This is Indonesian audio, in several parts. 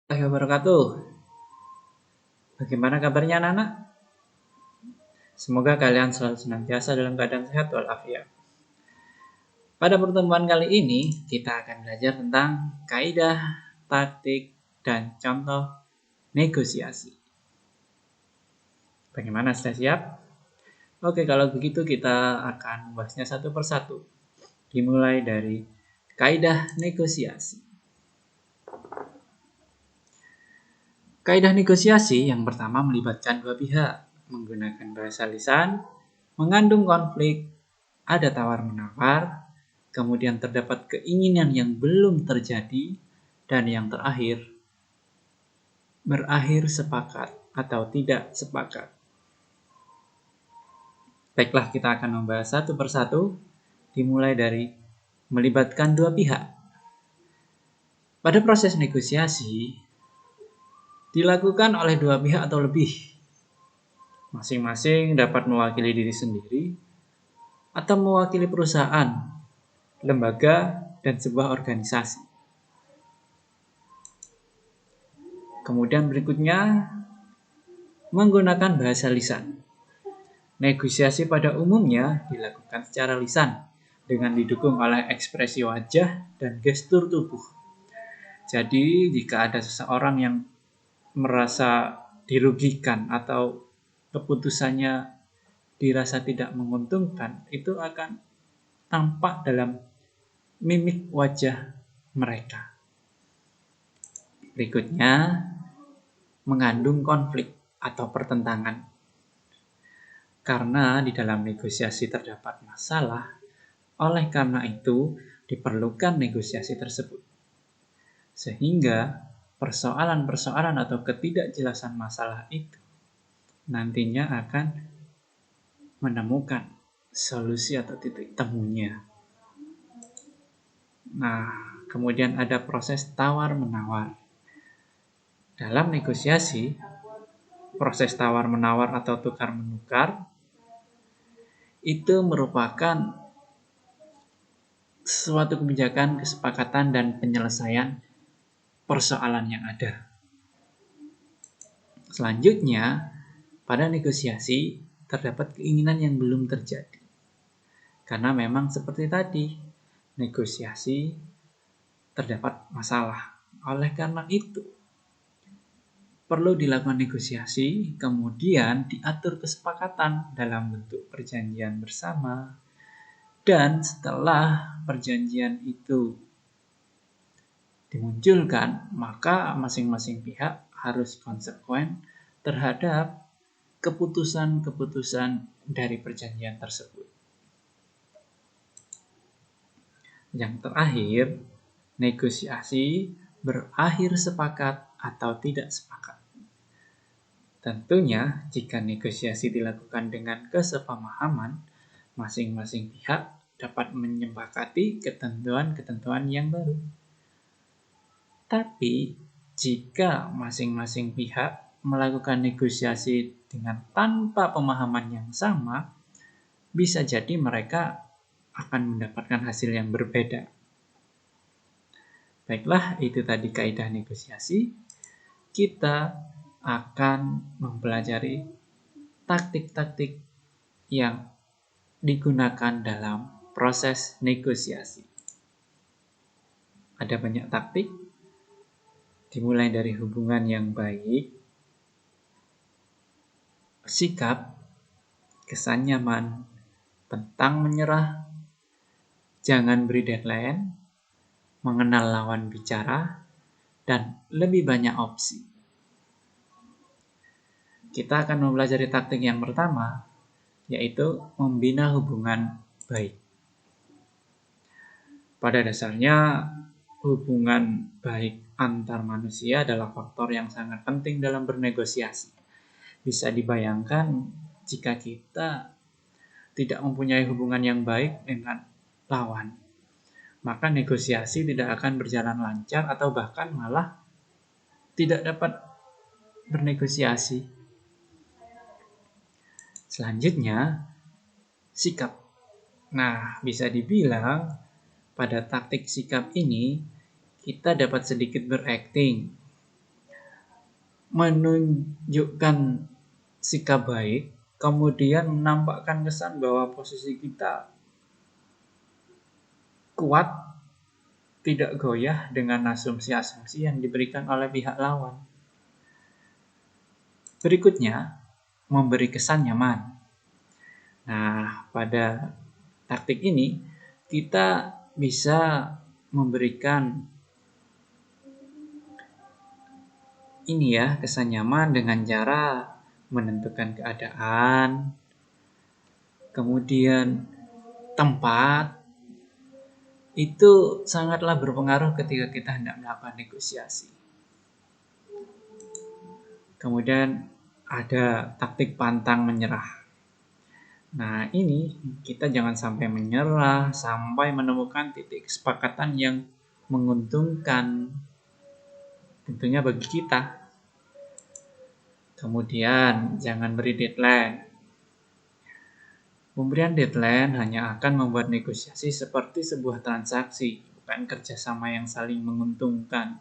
Warahmatullahi wabarakatuh. Bagaimana kabarnya anak-anak? Semoga kalian selalu senantiasa dalam keadaan sehat walafiat. Pada pertemuan kali ini, kita akan belajar tentang kaidah, taktik, dan contoh negosiasi. Bagaimana, sudah siap? Oke, kalau begitu kita akan membahasnya satu persatu. Dimulai dari kaidah negosiasi. Kaidah negosiasi yang pertama melibatkan dua pihak, menggunakan bahasa lisan, mengandung konflik, ada tawar-menawar, kemudian terdapat keinginan yang belum terjadi, dan yang terakhir, berakhir sepakat atau tidak sepakat. Baiklah, kita akan membahas satu persatu, dimulai dari melibatkan dua pihak. Pada proses negosiasi, dilakukan oleh dua pihak atau lebih. Masing-masing dapat mewakili diri sendiri atau mewakili perusahaan, lembaga, dan sebuah organisasi. Kemudian berikutnya, menggunakan bahasa lisan. Negosiasi pada umumnya dilakukan secara lisan dengan didukung oleh ekspresi wajah dan gestur tubuh. Jadi, jika ada seseorang yang merasa dirugikan atau keputusannya dirasa tidak menguntungkan, itu akan tampak dalam mimik wajah mereka. Berikutnya, mengandung konflik atau pertentangan. Karena di dalam negosiasi terdapat masalah, oleh karena itu diperlukan negosiasi tersebut. Sehingga persoalan-persoalan atau ketidakjelasan masalah itu nantinya akan menemukan solusi atau titik temunya. Nah, kemudian ada proses tawar-menawar. Dalam negosiasi, proses tawar-menawar atau tukar-menukar itu merupakan suatu kebijakan, kesepakatan, dan penyelesaian persoalan yang ada. Selanjutnya, pada negosiasi terdapat keinginan yang belum terjadi. Karena memang seperti tadi, negosiasi terdapat masalah. Oleh karena itu, perlu dilakukan negosiasi, kemudian diatur kesepakatan dalam bentuk perjanjian bersama, dan setelah perjanjian itu dimunculkan, maka masing-masing pihak harus konsekuen terhadap keputusan-keputusan dari perjanjian tersebut. Yang terakhir, negosiasi berakhir sepakat atau tidak sepakat. Tentunya, jika negosiasi dilakukan dengan kesepemahaman, masing-masing pihak dapat menyepakati ketentuan-ketentuan yang baru. Tapi, jika masing-masing pihak melakukan negosiasi dengan tanpa pemahaman yang sama, bisa jadi mereka akan mendapatkan hasil yang berbeda. Baiklah, itu tadi kaidah negosiasi. Kita akan mempelajari taktik-taktik yang digunakan dalam proses negosiasi. Ada banyak taktik, dimulai dari hubungan yang baik, sikap, kesan nyaman, pantang menyerah, jangan beri deadline, mengenal lawan bicara, dan lebih banyak opsi. Kita akan mempelajari taktik yang pertama, yaitu membina hubungan baik. Pada dasarnya, hubungan baik antar manusia adalah faktor yang sangat penting dalam bernegosiasi. Bisa dibayangkan jika kita tidak mempunyai hubungan yang baik dengan lawan, maka negosiasi tidak akan berjalan lancar atau bahkan malah tidak dapat bernegosiasi. Selanjutnya, sikap. Nah, bisa dibilang pada taktik sikap ini kita dapat sedikit berakting menunjukkan sikap baik, kemudian menampakkan kesan bahwa posisi kita kuat, tidak goyah dengan asumsi-asumsi yang diberikan oleh pihak lawan. Berikutnya, memberi kesan nyaman. Nah, pada taktik ini kita bisa memberikan kesan nyaman dengan cara menentukan keadaan, kemudian tempat. Itu sangatlah berpengaruh ketika kita hendak melakukan negosiasi. Kemudian ada taktik pantang menyerah. Nah, ini kita jangan sampai menyerah sampai menemukan titik kesepakatan yang menguntungkan tentunya bagi kita. Kemudian jangan beri deadline. Pemberian deadline hanya akan membuat negosiasi seperti sebuah transaksi, bukan kerjasama yang saling menguntungkan.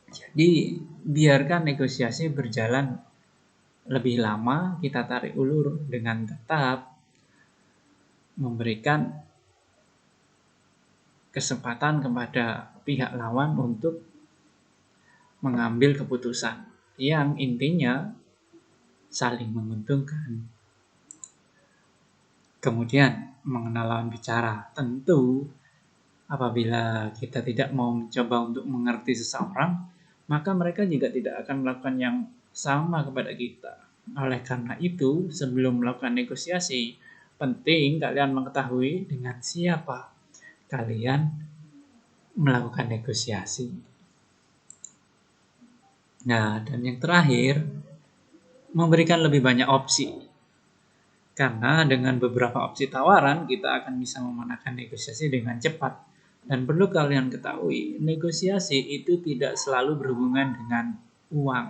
Jadi, biarkan negosiasi berjalan lebih lama, kita tarik ulur dengan tetap memberikan kesempatan kepada pihak lawan untuk mengambil keputusan yang intinya saling menguntungkan. Kemudian, mengenal lawan bicara. Tentu, apabila kita tidak mau mencoba untuk mengerti seseorang, maka mereka juga tidak akan melakukan yang sama kepada kita. Oleh karena itu, sebelum melakukan negosiasi, penting kalian mengetahui dengan siapa kalian melakukan negosiasi. Nah, dan yang terakhir, memberikan lebih banyak opsi. Karena dengan beberapa opsi tawaran, kita akan bisa memenangkan negosiasi dengan cepat. Dan perlu kalian ketahui, negosiasi itu tidak selalu berhubungan dengan uang.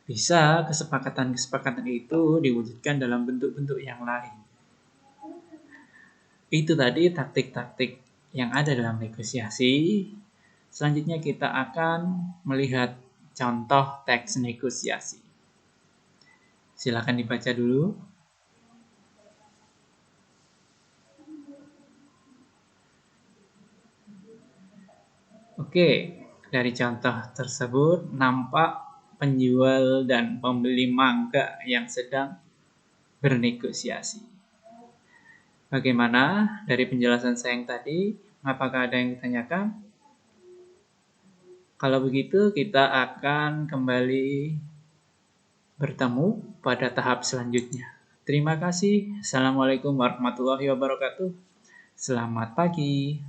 Bisa kesepakatan-kesepakatan itu diwujudkan dalam bentuk-bentuk yang lain. Itu tadi taktik-taktik yang ada dalam negosiasi. Selanjutnya kita akan melihat contoh teks negosiasi. Silakan dibaca dulu. Oke, dari contoh tersebut nampak penjual dan pembeli mangga yang sedang bernegosiasi. Bagaimana dari penjelasan saya yang tadi? Apakah ada yang ditanyakan? Kalau begitu, kita akan kembali bertemu pada tahap selanjutnya. Terima kasih. Assalamualaikum warahmatullahi wabarakatuh. Selamat pagi.